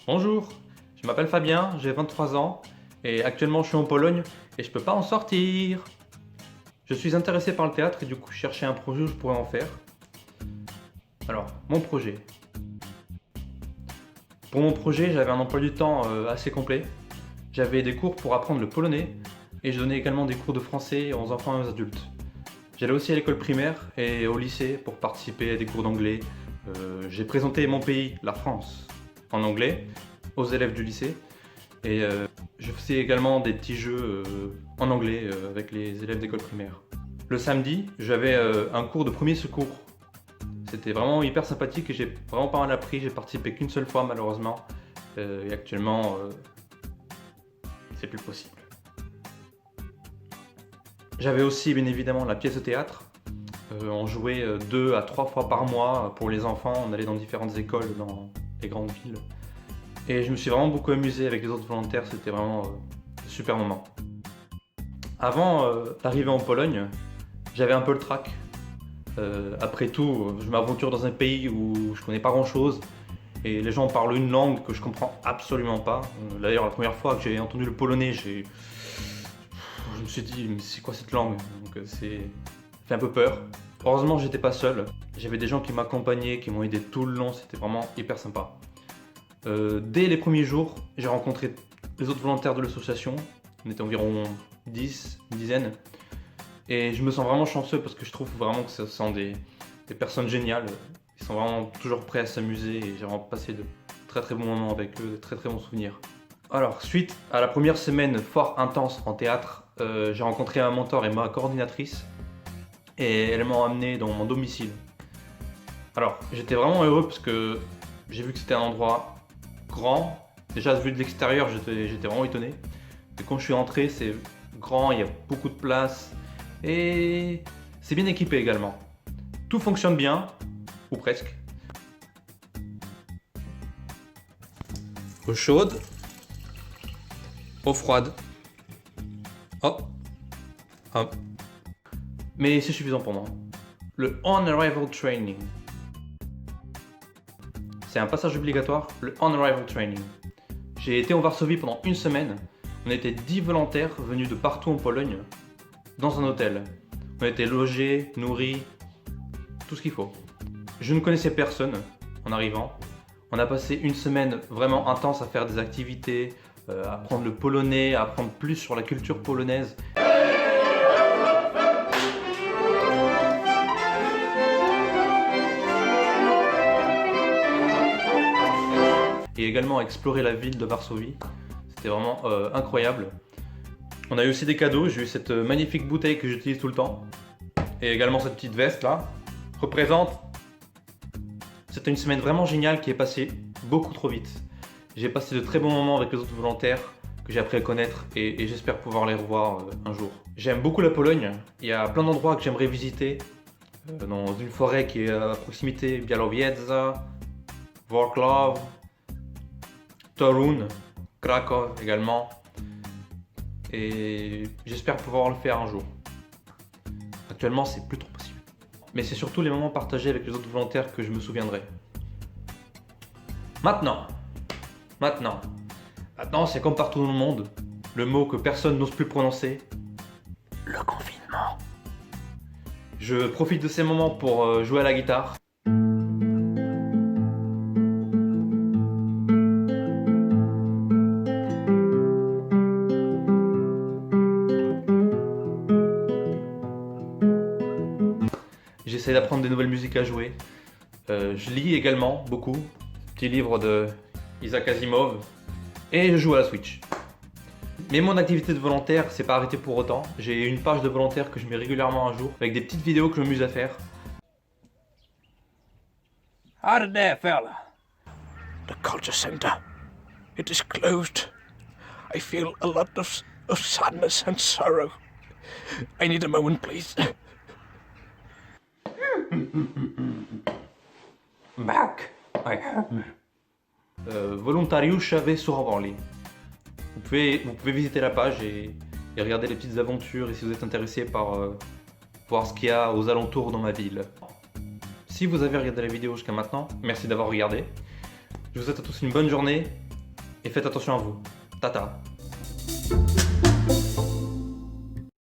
Bonjour, je m'appelle Fabien, j'ai 23 ans et actuellement je suis en Pologne et je peux pas en sortir. Je suis intéressé par le théâtre et du coup je cherchais un projet où je pourrais en faire. Alors, mon projet. Pour mon projet, j'avais un emploi du temps assez complet. J'avais des cours pour apprendre le polonais et je donnais également des cours de français aux enfants et aux adultes. J'allais aussi à l'école primaire et au lycée pour participer à des cours d'anglais. J'ai présenté mon pays, la France, en anglais aux élèves du lycée. Et je faisais également des petits jeux en anglais avec les élèves d'école primaire. Le samedi, j'avais un cours de premier secours. C'était vraiment hyper sympathique et j'ai vraiment pas mal appris. J'ai participé qu'une seule fois malheureusement. Et actuellement, c'est plus possible. J'avais aussi bien évidemment la pièce de théâtre. On jouait 2 à 3 fois par mois pour les enfants. On allait dans différentes écoles dans les grandes villes. Et je me suis vraiment beaucoup amusé avec les autres volontaires, c'était vraiment un super moment. Avant d'arriver en Pologne, j'avais un peu le trac. Après tout, je m'aventure dans un pays où je connais pas grand chose et les gens parlent une langue que je comprends absolument pas. D'ailleurs, la première fois que j'ai entendu le polonais, je me suis dit, mais c'est quoi cette langue? Donc c'est fait un peu peur. Heureusement, j'étais pas seul. J'avais des gens qui m'accompagnaient, qui m'ont aidé tout le long, c'était vraiment hyper sympa. Dès les premiers jours, j'ai rencontré les autres volontaires de l'association. On était environ 10, une dizaine. Et je me sens vraiment chanceux parce que je trouve vraiment que ce sont des personnes géniales. Ils sont vraiment toujours prêts à s'amuser et j'ai vraiment passé de très très bons moments avec eux, de très très bons souvenirs. Alors, suite à la première semaine fort intense en théâtre, j'ai rencontré un mentor et ma coordinatrice. Et elles m'ont amené dans mon domicile. Alors, j'étais vraiment heureux parce que j'ai vu que c'était un endroit grand. Déjà, vu de l'extérieur, j'étais vraiment étonné. Et quand je suis entré, c'est grand, il y a beaucoup de place. Et c'est bien équipé également. Tout fonctionne bien, ou presque. Eau chaude, eau froide. Hop, hop. Mais c'est suffisant pour moi. Le On-Arrival Training. C'est un passage obligatoire, le On-Arrival Training. J'ai été en Varsovie pendant une semaine. On était 10 volontaires venus de partout en Pologne, dans un hôtel. On était logés, nourris, tout ce qu'il faut. Je ne connaissais personne en arrivant. On a passé une semaine vraiment intense à faire des activités, à apprendre le polonais, à apprendre plus sur la culture polonaise. Et également à explorer la ville de Varsovie. C'était vraiment incroyable. On a eu aussi des cadeaux, j'ai eu cette magnifique bouteille que j'utilise tout le temps. Et également cette petite veste là. Représente. C'était une semaine vraiment géniale qui est passée beaucoup trop vite. J'ai passé de très bons moments avec les autres volontaires que j'ai appris à connaître et j'espère pouvoir les revoir un jour. J'aime beaucoup la Pologne, il y a plein d'endroits que j'aimerais visiter. Dans une forêt qui est à proximité, Białowieża, Wrocław, Toruń, Krakow également. Et j'espère pouvoir le faire un jour. Actuellement, c'est plus trop possible. Mais c'est surtout les moments partagés avec les autres volontaires que je me souviendrai. Maintenant, c'est comme partout dans le monde, le mot que personne n'ose plus prononcer, le confinement. Je profite de ces moments pour jouer à la guitare. J'essaie d'apprendre des nouvelles musiques à jouer. Je lis également beaucoup, petits livres de Isaac Asimov, et je joue à la Switch. Mais mon activité de volontaire s'est pas arrêtée pour autant. J'ai une page de volontaire que je mets régulièrement à jour, avec des petites vidéos que je m'amuse à faire. Howdy there, fella. The culture center. It is closed. I feel a lot of sadness and sorrow. I need a moment, please. Back, I am. Wolontariusze Wysurowoli. Vous pouvez visiter la page et regarder les petites aventures et si vous êtes intéressé par voir ce qu'il y a aux alentours dans ma ville. Si vous avez regardé la vidéo jusqu'à maintenant, merci d'avoir regardé. Je vous souhaite à tous une bonne journée et faites attention à vous. Tata.